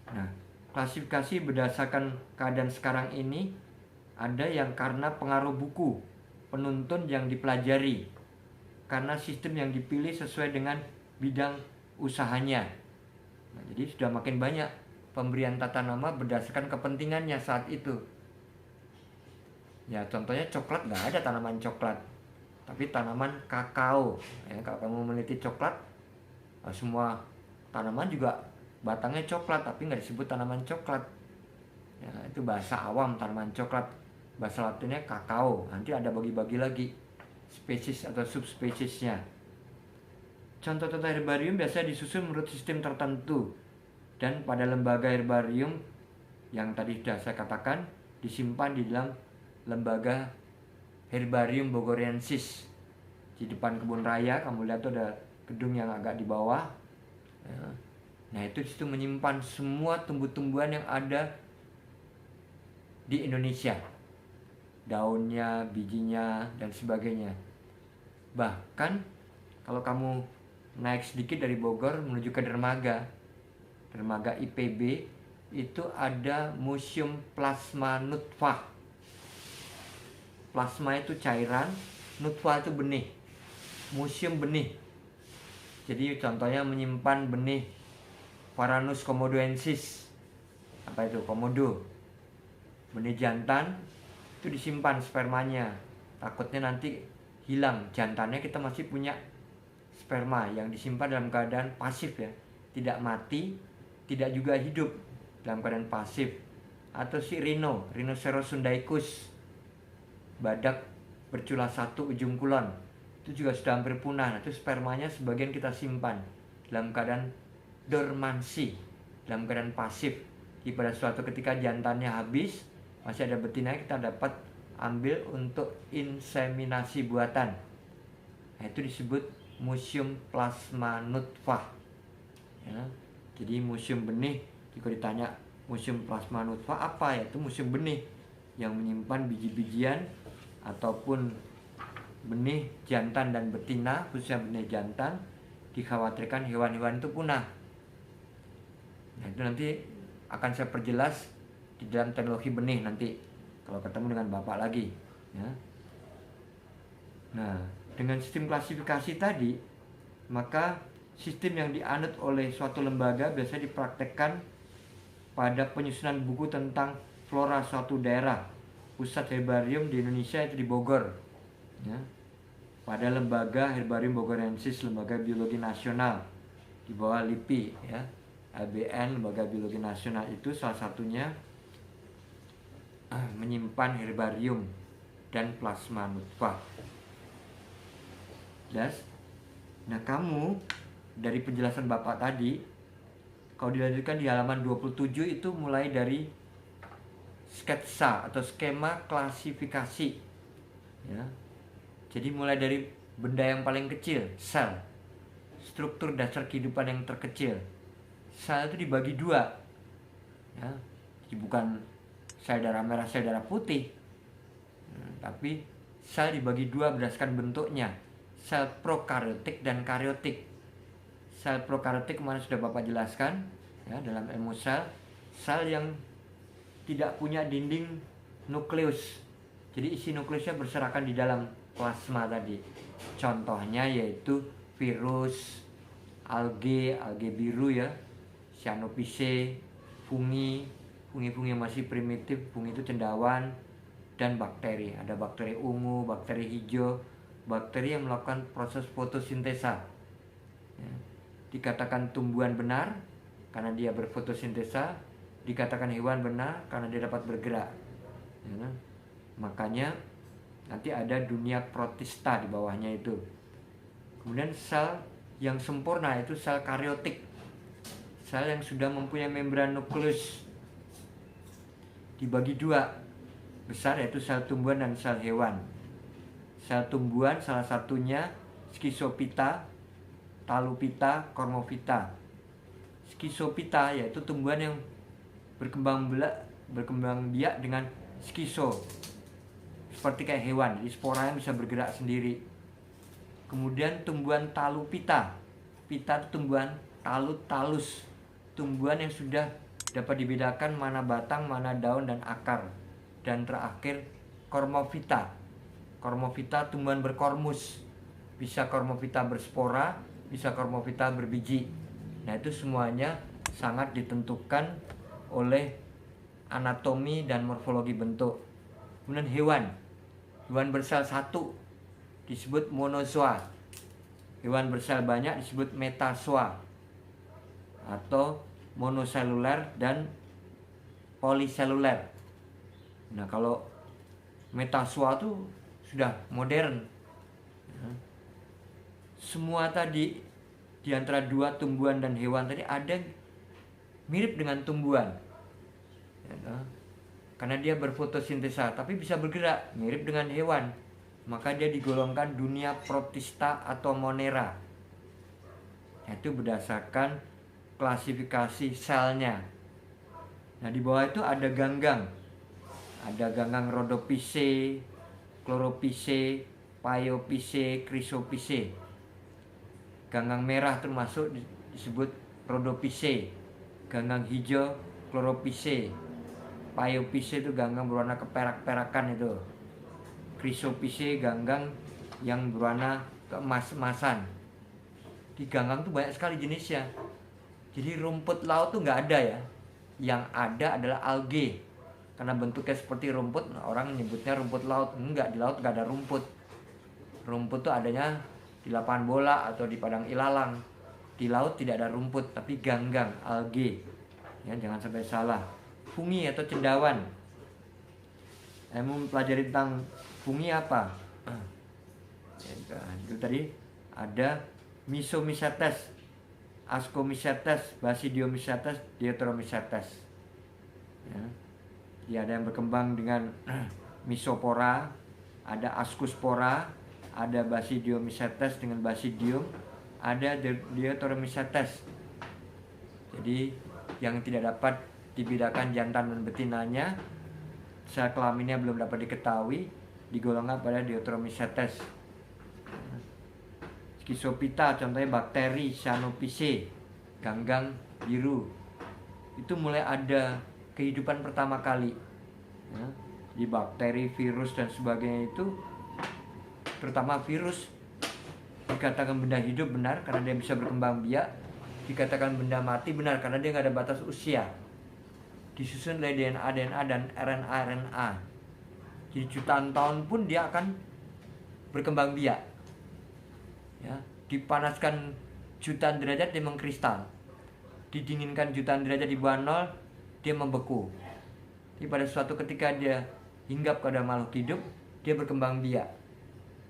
Nah, klasifikasi berdasarkan keadaan sekarang ini ada yang karena pengaruh buku, penuntun yang dipelajari, karena sistem yang dipilih sesuai dengan bidang usahanya. Nah, jadi sudah makin banyak pemberian tata nama berdasarkan kepentingannya saat itu. Ya, contohnya coklat, nggak ada tanaman coklat, tapi tanaman kakao. Ya, kalau kamu meneliti coklat, semua tanaman juga batangnya coklat, tapi nggak disebut tanaman coklat. Ya, itu bahasa awam tanaman coklat. Bahasa latinnya kakao. Nanti ada bagi-bagi lagi spesies atau subspesiesnya. Contoh-contoh herbarium biasanya disusun menurut sistem tertentu, dan pada lembaga herbarium yang tadi sudah saya katakan disimpan di dalam lembaga herbarium Bogoriensis. Di depan kebun raya kamu lihat tuh ada gedung yang agak di bawah ya. Nah, itu situ menyimpan semua tumbuh-tumbuhan yang ada di Indonesia, daunnya, bijinya, dan sebagainya. Bahkan kalau kamu naik sedikit dari Bogor menuju ke dermaga IPB, itu ada museum plasma nutfah. Plasma itu cairan, nutfah itu benih, museum benih. Jadi contohnya menyimpan benih Varanus komodoensis. Apa itu? Komodo. Benih jantan itu disimpan spermanya. Takutnya nanti hilang jantannya, kita masih punya sperma yang disimpan dalam keadaan pasif ya, tidak mati, tidak juga hidup, dalam keadaan pasif. Atau si Rhinoceros sundaicus, badak bercula satu ujung kulon, itu juga sudah hampir punah. Nah, itu spermanya sebagian kita simpan dalam keadaan dormansi, dalam keadaan pasif. Jadi pada suatu ketika jantannya habis, masih ada betina, kita dapat ambil untuk inseminasi buatan. Nah, itu disebut museum plasma nutfah ya. Jadi museum benih, jika ditanya museum plasma nutfah apa, yaitu museum benih yang menyimpan biji-bijian ataupun benih jantan dan betina, khususnya benih jantan. Dikhawatirkan hewan-hewan itu punah. Nah, itu nanti akan saya perjelas di dalam teknologi benih nanti kalau ketemu dengan Bapak lagi ya. Nah, dengan sistem klasifikasi tadi, maka sistem yang dianut oleh suatu lembaga biasanya dipraktekkan pada penyusunan buku tentang flora suatu daerah. Pusat herbarium di Indonesia itu di Bogor ya. Pada lembaga Herbarium Bogorensis, lembaga biologi nasional di bawah LIPI ya. LBN, lembaga biologi nasional itu salah satunya menyimpan herbarium dan plasma nutfah. Jelas? Nah, kamu dari penjelasan Bapak tadi, kalau dilanjutkan di halaman 27 itu mulai dari sketsa atau skema klasifikasi ya. Jadi mulai dari benda yang paling kecil, sel, struktur dasar kehidupan yang terkecil. Sel itu dibagi dua ya. Jadi bukan sel darah merah, sel darah putih, tapi sel dibagi dua berdasarkan bentuknya, sel prokaryotik dan karyotik. Sel prokaryotik kemarin sudah Bapak jelaskan ya, dalam ilmu sel. Sel yang tidak punya dinding nukleus, jadi isi nukleusnya berserakan di dalam plasma tadi. Contohnya yaitu virus, alge biru ya, cyanophyce, fungi yang masih primitif, fungi itu cendawan, dan bakteri. Ada bakteri ungu, bakteri hijau, bakteri yang melakukan proses fotosintesa ya. Dikatakan tumbuhan benar karena dia berfotosintesa, dikatakan hewan benar karena dia dapat bergerak ya. Makanya nanti ada dunia protista di bawahnya itu. Kemudian sel yang sempurna itu sel karyotik, sel yang sudah mempunyai membran nukleus, dibagi dua besar, yaitu sel tumbuhan dan sel hewan. Sel tumbuhan salah satunya Schizophyta, Talupita, Cormophyta. Schizophyta yaitu tumbuhan yang berkembang biak dengan schizo, seperti kayak hewan, jadi sporanya bisa bergerak sendiri. Kemudian tumbuhan Talupita, pita itu tumbuhan, talus, tumbuhan yang sudah dapat dibedakan mana batang, mana daun dan akar. Dan terakhir Cormophyta, tumbuhan berkormus, bisa Cormophyta berspora, bisa Cormophyta berbiji. Nah, itu semuanya sangat ditentukan oleh anatomi dan morfologi bentuk. Kemudian hewan bersel satu disebut monozoa, hewan bersel banyak disebut metazoa atau monoseluler dan poliseluler. Nah, kalau metazoa itu sudah modern. Semua tadi di antara dua tumbuhan dan hewan tadi ada mirip dengan tumbuhan ya, karena dia berfotosintesa tapi bisa bergerak, mirip dengan hewan, maka dia digolongkan dunia protista atau monera. Itu berdasarkan klasifikasi selnya. Nah, di bawah itu ada ganggang Rhodophyce, Chlorophyce, Phaeophyce, Chrysophyce. Ganggang merah termasuk disebut Rhodophyce, ganggang hijau Chlorophyce, Phaeophyce itu ganggang berwarna keperak-perakan itu, Chrysophyce ganggang yang berwarna keemas-emasan. Di ganggang itu banyak sekali jenisnya. Jadi rumput laut tuh nggak ada ya, yang ada adalah alge, karena bentuknya seperti rumput, orang nyebutnya rumput laut. Enggak, di laut nggak ada rumput. Rumput tuh adanya di lapangan bola atau di padang ilalang. Di laut tidak ada rumput, tapi ganggang, alge. Ya, jangan sampai salah. Fungi atau cendawan. Saya mau mempelajari tentang fungi apa? Ya, itu tadi ada Mysomycetes, Ascomycetes, Basidiomycetes, Deuteromycetes. Ya. Jadi ada yang berkembang dengan Mysopora, ada Ascospora, ada Basidiomycetes dengan Basidium, ada Deuteromycetes. Jadi yang tidak dapat dibedakan jantan dan betinanya, sel kelaminnya belum dapat diketahui, digolongkan pada Deuteromycetes. Schizophyta contohnya bakteri Cyanophyceae, ganggang biru. Itu mulai ada kehidupan pertama kali. Ya, di bakteri, virus dan sebagainya itu, terutama virus dikatakan benda hidup benar karena dia bisa berkembang biak, dikatakan benda mati benar karena dia nggak ada batas usia. Disusun oleh DNA dan RNA. Jadi jutaan tahun pun dia akan berkembang biak. Ya, dipanaskan jutaan derajat dia mengkristal, didinginkan jutaan derajat di bawah nol dia membeku. Jadi pada suatu ketika dia hinggap pada makhluk hidup, dia berkembang biak.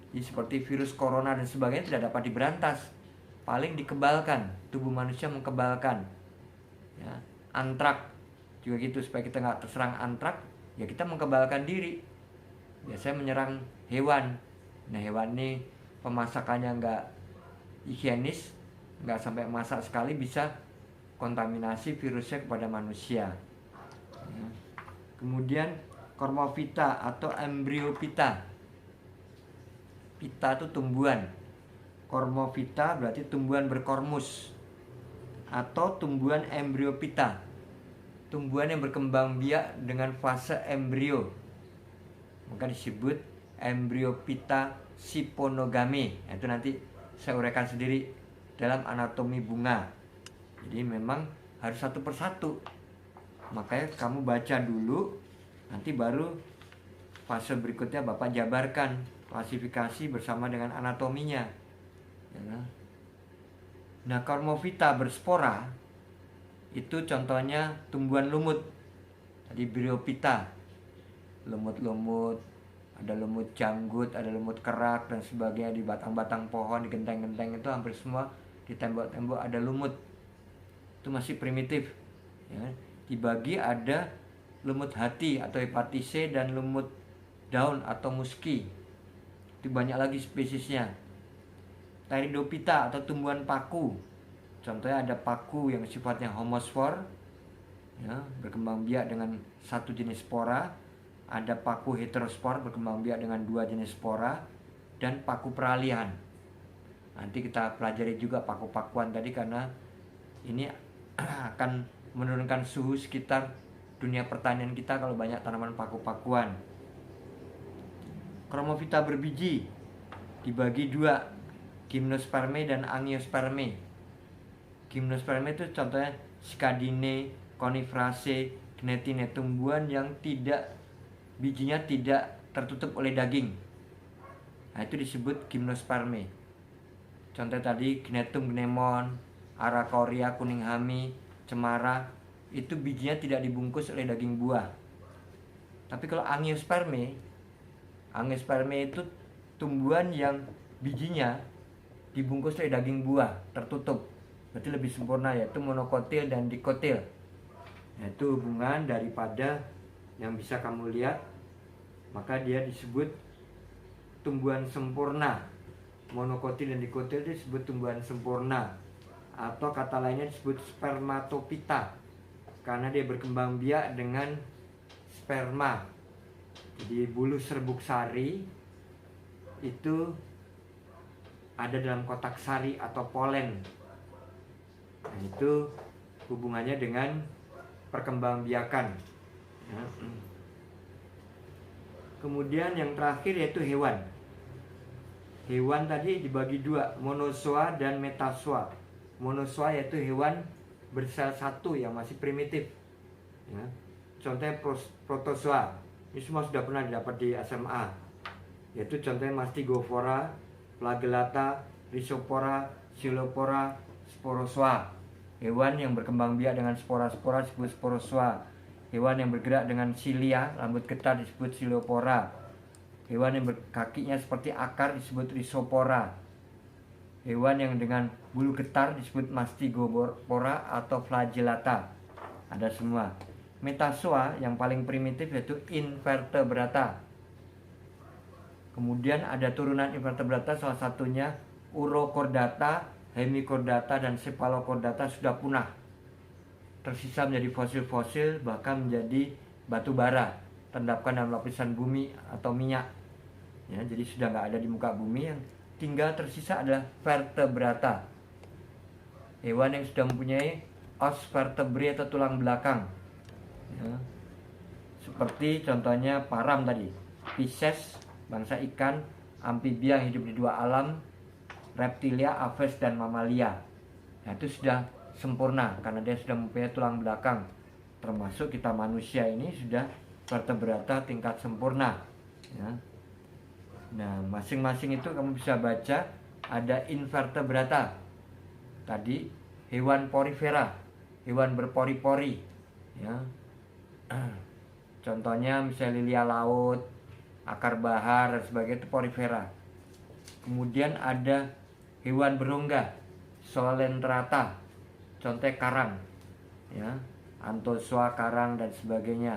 Jadi seperti virus corona dan sebagainya tidak dapat diberantas, paling dikebalkan, tubuh manusia mengkebalkan. Ya, antrak juga gitu, supaya kita nggak terserang antrak, ya kita mengkebalkan diri. Biasanya menyerang hewan. Nah, hewan ini pemasakannya nggak higienis, nggak sampai masak sekali, bisa kontaminasi virusnya kepada manusia. Ya. Kemudian Cormophyta atau Embryophyta. Pita itu tumbuhan. Cormophyta berarti tumbuhan berkormus, atau tumbuhan Embryophyta, tumbuhan yang berkembang biak dengan fase embrio, maka disebut Embryophyta siponogame. Itu nanti saya uraikan sendiri dalam anatomi bunga. Jadi memang harus satu persatu. Makanya kamu baca dulu, nanti baru fase berikutnya Bapak jabarkan, klasifikasi bersama dengan anatominya. Ya. Nah, Cormophyta berspora itu contohnya tumbuhan lumut. Tadi Bryophyta, lumut-lumut, ada lumut janggut, ada lumut kerak dan sebagainya. Di batang-batang pohon, di genteng-genteng itu hampir semua, di tembok-tembok ada lumut. Itu masih primitif. Ya. Dibagi ada lumut hati atau hepatise dan lumut daun atau muski. Itu banyak lagi spesiesnya. Pteridophyta atau tumbuhan paku. Contohnya ada paku yang sifatnya homosfor, ya, berkembang biak dengan satu jenis spora. Ada paku heterospor berkembang biak dengan dua jenis spora, dan paku peralihan. Nanti kita pelajari juga paku-pakuan tadi, karena ini akan menurunkan suhu sekitar dunia pertanian kita kalau banyak tanaman paku-pakuan. Cormophyta berbiji dibagi dua, Gymnospermae dan Angiospermae. Gymnospermae itu contohnya Scadine, Coniferaceae, Gnetine, tumbuhan yang bijinya tidak tertutup oleh daging. Nah, itu disebut Gymnospermae. Contoh tadi Gnetum gnemon, Aracoria kuninghami, cemara, itu bijinya tidak dibungkus oleh daging buah. Tapi kalau Angiospermae itu tumbuhan yang bijinya dibungkus oleh daging buah, tertutup. Berarti lebih sempurna, yaitu monokotil dan dikotil. Yaitu hubungan daripada yang bisa kamu lihat, maka dia disebut tumbuhan sempurna. Monokotil dan dikotil itu disebut tumbuhan sempurna, atau kata lainnya disebut spermatophyta, karena dia berkembang biak dengan sperma. Jadi bulu serbuk sari itu ada dalam kotak sari atau polen. Nah, itu hubungannya dengan perkembangbiakan. Ya. Kemudian yang terakhir yaitu hewan. Hewan tadi dibagi dua, monozoa dan metazoa. Monozoa yaitu hewan bersel satu yang masih primitif. Ya. contohnya protozoa. Ini semua sudah pernah didapat di SMA. Yaitu contohnya Mastigophora, Flagellata, Rhizopora, Xylopora, Sporozoa. Hewan yang berkembang biak dengan spora-spora disebut sporozoa. Hewan yang bergerak dengan silia, rambut getah disebut Xylopora. Hewan yang berkakinya seperti akar disebut Rhizopora. Hewan yang dengan bulu getar disebut Mastigophora atau Flagellata. Ada semua. Metazoa yang paling primitif yaitu invertebrata. Kemudian ada turunan invertebrata, salah satunya Urochordata, Hemichordata, dan Cephalochordata sudah punah. Tersisa menjadi fosil-fosil, bahkan menjadi batu bara, terendapkan dalam lapisan bumi atau minyak. Ya, jadi sudah nggak ada di muka bumi. Yang tinggal tersisa adalah vertebrata. Hewan yang sudah mempunyai os vertebrae atau tulang belakang. Ya. Seperti contohnya param tadi, Pisces, bangsa ikan, amfibia yang hidup di dua alam, reptilia, aves, dan mamalia. Nah, itu sudah sempurna karena dia sudah mempunyai tulang belakang. Termasuk kita manusia ini sudah vertebrata tingkat sempurna. Ya. Nah, masing-masing itu kamu bisa baca. Ada invertebrata tadi, hewan porifera, hewan berpori-pori. Ya. Contohnya misalnya lilia laut, akar bahar, dan sebagainya, itu porifera. Kemudian ada hewan berongga, Solentrata, contohnya karang, ya, Anthozoa, karang, dan sebagainya.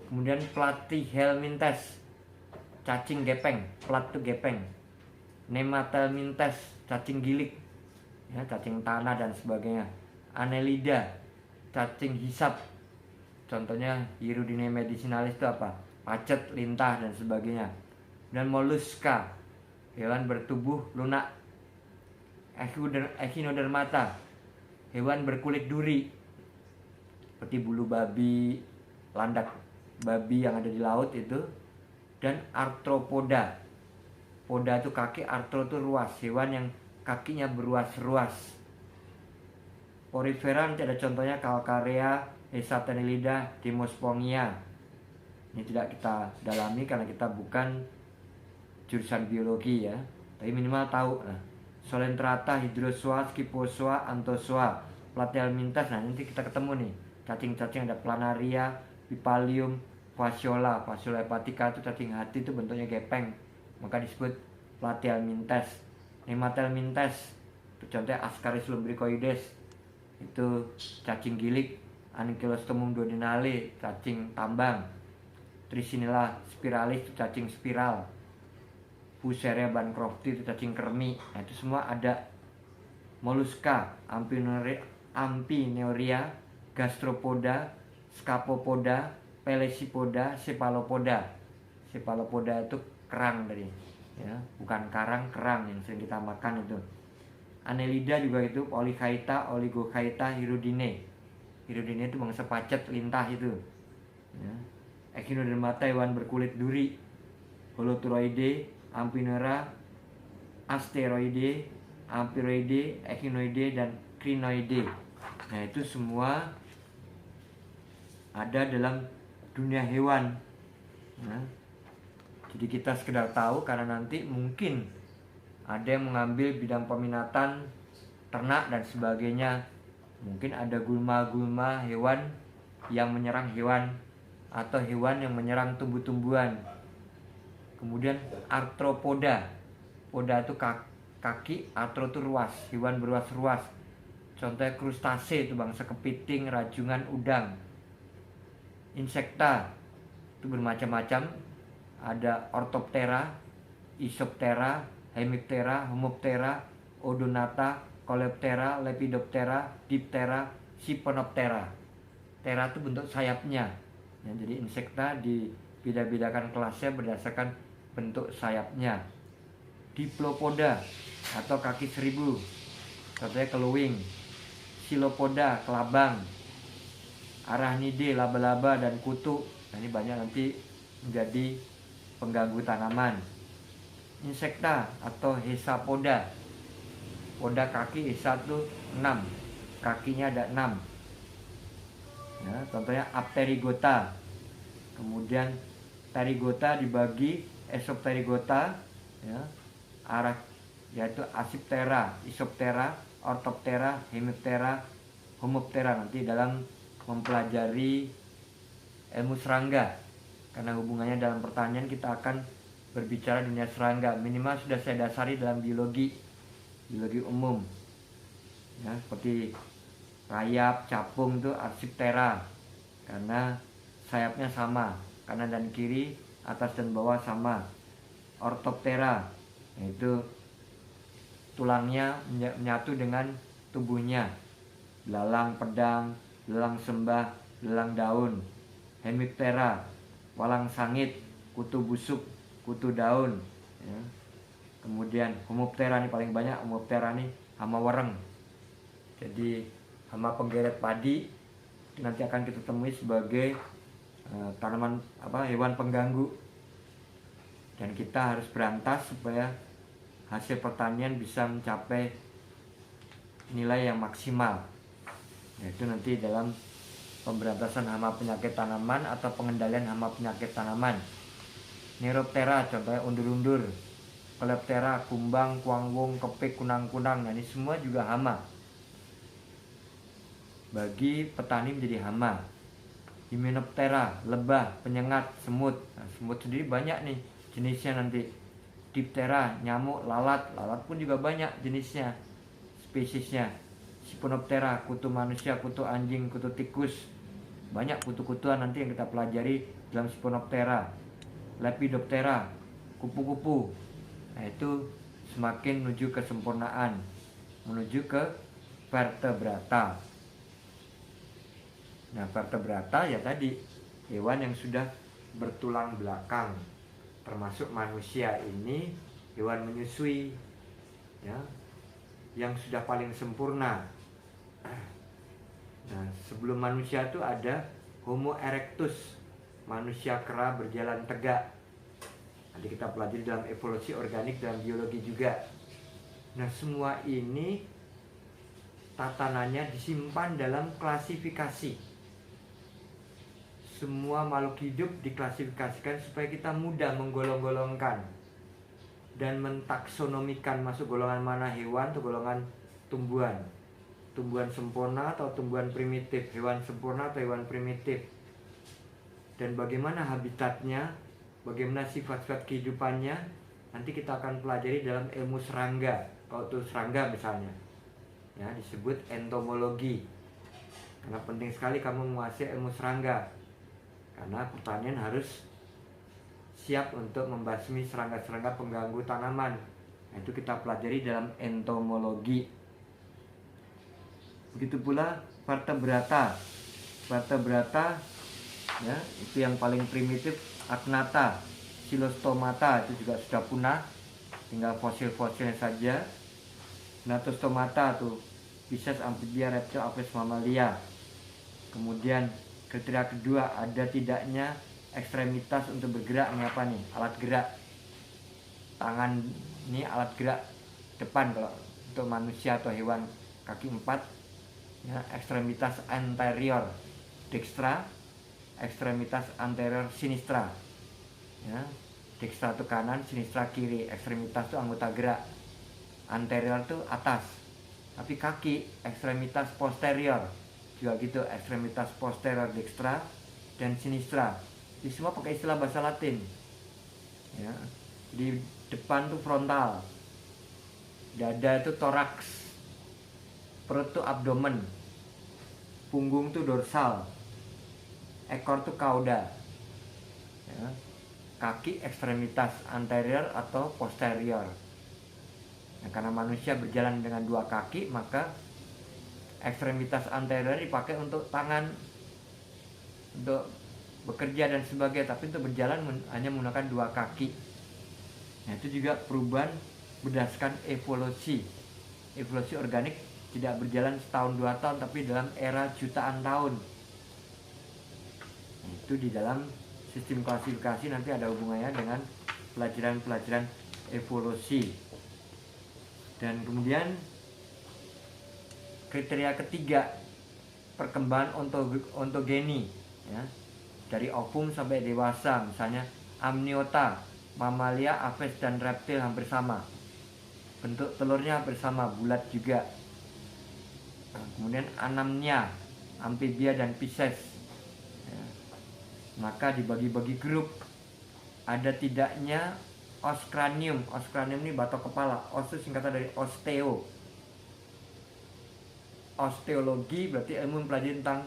Kemudian Platyhelminthes, cacing gepeng, plat itu gepeng. Nematelminthes, cacing gilik, ya, cacing tanah, dan sebagainya. Annelida, cacing hisap, contohnya Hirudinea medicinalis itu apa? Pacet, lintah, dan sebagainya. Dan Mollusca, hewan bertubuh lunak. Echinodermata, hewan berkulit duri, seperti bulu babi, landak babi yang ada di laut itu. Dan Arthropoda, poda itu kaki, arthro itu ruas, hewan yang kakinya beruas-ruas. Porifera nanti ada contohnya Calcarea, Hesatenellida, Dimospongia. Ini tidak kita dalami karena kita bukan jurusan biologi ya, tapi minimal tahu. Solentrata, Hydrozoa, Scyphozoa, Anthozoa, Platyhelminthes. Nah, nanti kita ketemu nih cacing-cacing, ada Planaria, Pipalium, Fasciola hepatica, itu cacing hati, itu bentuknya gepeng, maka disebut Platyhelminthes. Nematelminthes, itu contohnya Ascaris lumbricoides, itu cacing gilik. Ankylostomum duodenale, cacing tambang. Trisinella spiralis, itu cacing spiral. Fusarium bancrofti, itu cacing kermi. Nah, itu semua ada. Mollusca, Amphinoria, Gastropoda, Scapopoda, Pelesipoda, Cephalopoda. Cephalopoda itu kerang tadi, ya, bukan karang, kerang yang sering kita makan itu. Annelida juga itu, Polychaeta, Oligochaeta, Hirudinea. Hirudinea itu bangsa pacet, lintah itu. Ya. Echinodermata, hewan berkulit duri. Holoturoide, Amphinera, Asteroide, Amphiroide, Echinoide, dan Crinoide. Nah, itu semua ada dalam dunia hewan. Nah, jadi kita sekedar tahu karena nanti mungkin ada yang mengambil bidang peminatan ternak dan sebagainya. Mungkin ada gulma-gulma hewan yang menyerang hewan, atau hewan yang menyerang tumbuh-tumbuhan. Kemudian Arthropoda, poda itu kaki, arthro itu ruas, hewan beruas-ruas. Contohnya krustase, itu bangsa kepiting, rajungan, udang. Insekta itu bermacam-macam, ada Orthoptera, Isoptera, Hemiptera, Homoptera, Odonata, Coleoptera, Lepidoptera, Diptera, Siphonoptera. Tera itu bentuk sayapnya. Ya, jadi insekta dibeda-bedakan kelasnya berdasarkan bentuk sayapnya. Diplopoda atau kaki seribu, contohnya keluwing. Silopoda, kelabang. Arachnide, laba-laba, dan kutu. Nah, ini banyak nanti menjadi pengganggu tanaman. Insekta atau Hexapoda, poda kaki, hesa itu 6, kakinya ada 6. Ya, contohnya Apterygota. Kemudian Pterygota dibagi Esopterygota, ya, yaitu Asiptera, Isoptera, Orthoptera, Hemiptera, Homoptera nanti dalam mempelajari ilmu serangga. Karena hubungannya dalam pertanian kita akan berbicara dunia serangga. Minimal sudah saya dasari dalam biologi umum. Ya, seperti rayap, capung itu Asiptera karena sayapnya sama, kanan dan kiri, atas dan bawah sama. Orthoptera yaitu tulangnya menyatu dengan tubuhnya, belalang pedang, belalang sembah, belalang daun. Hemiptera, walang sangit, kutu busuk, kutu daun, ya. Kemudian Homoptera nih paling banyak. Homoptera nih hama wereng, jadi hama penggeret padi nanti akan kita temui sebagai tanaman hewan pengganggu, dan kita harus berantas supaya hasil pertanian bisa mencapai nilai yang maksimal, yaitu nanti dalam pemberantasan hama penyakit tanaman atau pengendalian hama penyakit tanaman. Neuroptera contohnya undur-undur, Coleoptera kumbang, kuangwung, kepik, kunang-kunang. Nah, ini semua juga hama. Bagi petani menjadi hama. Hymenoptera, lebah, penyengat, semut. Nah, semut sendiri banyak nih jenisnya nanti. Diptera, nyamuk, lalat. Lalat pun juga banyak jenisnya, spesiesnya. Siponoptera, kutu manusia, kutu anjing, kutu tikus. Banyak kutu-kutuan nanti yang kita pelajari dalam Siponoptera. Lepidoptera, kupu-kupu. Nah, itu semakin menuju kesempurnaan, menuju ke vertebrata. Nah, vertebrata ya tadi hewan yang sudah bertulang belakang, termasuk manusia ini hewan menyusui, ya, yang sudah paling sempurna. Nah, sebelum manusia itu ada Homo erectus, manusia kera berjalan tegak. Nanti kita pelajari dalam evolusi organik dan biologi juga. Nah, semua ini tatanannya disimpan dalam klasifikasi. Semua makhluk hidup diklasifikasikan supaya kita mudah menggolong-golongkan dan mentaksonomikan masuk golongan mana hewan atau golongan tumbuhan. Tumbuhan sempurna atau tumbuhan primitif, hewan sempurna atau hewan primitif. Dan bagaimana habitatnya, bagaimana sifat-sifat kehidupannya, nanti kita akan pelajari dalam ilmu serangga. Kalau itu serangga misalnya, ya, disebut entomologi. Karena penting sekali kamu menguasai ilmu serangga, karena pertanian harus siap untuk membasmi serangga-serangga pengganggu tanaman. Nah, itu kita pelajari dalam entomologi. Begitu pula vertebrata. Vertebrata, ya, itu yang paling primitif. Agnatha, Silostomata itu juga sudah punah, tinggal fosil-fosilnya saja. Gnatostomata tuh Pisces, amfibia, reptil, apes, mamalia. Kemudian kriteria kedua, ada tidaknya ekstremitas untuk bergerak. Ini apa nih? Alat gerak. Tangan ini alat gerak depan kalau untuk manusia atau hewan kaki 4. Ya, ekstremitas anterior dextra, ekstremitas anterior sinistra. Ya, dextra itu kanan, sinistra kiri. Ekstremitas itu anggota gerak. Anterior itu atas. Tapi kaki ekstremitas posterior juga gitu, ekstremitas posterior dextra dan sinistra. Ini semua pakai istilah bahasa Latin. Ya, di depan tuh frontal, dada itu toraks, perut tuh abdomen, punggung tuh dorsal, ekor tuh cauda. Ya, kaki ekstremitas anterior atau posterior. Nah, karena manusia berjalan dengan 2 kaki, maka ekstremitas anterior dipakai untuk tangan, untuk bekerja dan sebagainya, tapi untuk berjalan hanya menggunakan 2 kaki. Nah, itu juga perubahan berdasarkan evolusi. Evolusi organik tidak berjalan setahun 2 tahun, tapi dalam era jutaan tahun. Nah, itu di dalam sistem klasifikasi nanti ada hubungannya dengan pelajaran-pelajaran evolusi. Dan kemudian kriteria ketiga, perkembangan ontogeni ya, dari ovum sampai dewasa. Misalnya amniota, mamalia, aves dan reptil hampir sama, bentuk telurnya hampir sama, bulat juga. Nah, kemudian anamnia, amfibia dan pisces ya. Maka dibagi-bagi grup. Ada tidaknya os cranium. Os cranium ini batok kepala. Os itu singkatan dari osteo. Osteologi berarti ilmu mempelajari tentang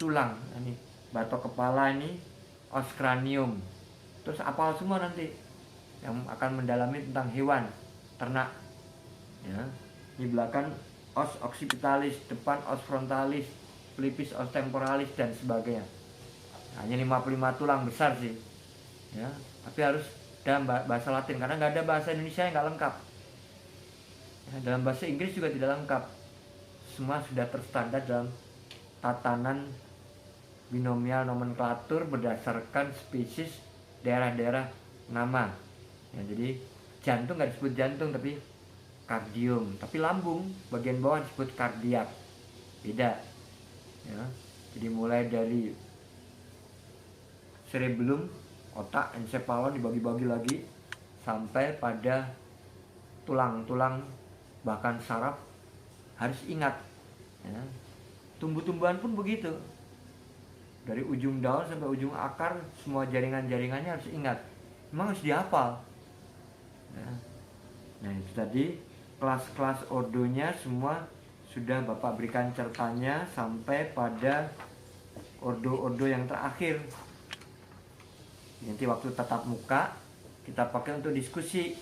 tulang. Ini batok kepala, ini os cranium. Terus apal semua nanti yang akan mendalami tentang hewan, ternak ya. Di belakang os occipitalis, depan os frontalis, pelipis os temporalis dan sebagainya. Hanya 55 tulang besar sih ya, tapi harus dalam bahasa Latin karena nggak ada bahasa Indonesia yang nggak lengkap ya, dalam bahasa Inggris juga tidak lengkap. Semua sudah terstandar dalam tatanan binomial nomenklatur berdasarkan spesies, daerah-daerah, nama ya. Jadi jantung nggak disebut jantung tapi kardium, tapi lambung bagian bawah disebut kardiak, beda ya. Jadi mulai dari cerebellum, otak, encephalon dibagi-bagi lagi sampai pada tulang-tulang bahkan saraf. Harus ingat ya. Tumbuh-tumbuhan pun begitu, dari ujung daun sampai ujung akar semua jaringan-jaringannya harus ingat, memang harus dihafal ya. Nah itu tadi kelas-kelas ordonya semua sudah Bapak berikan ceritanya sampai pada ordo-ordo yang terakhir. Nanti waktu tatap muka kita pakai untuk diskusi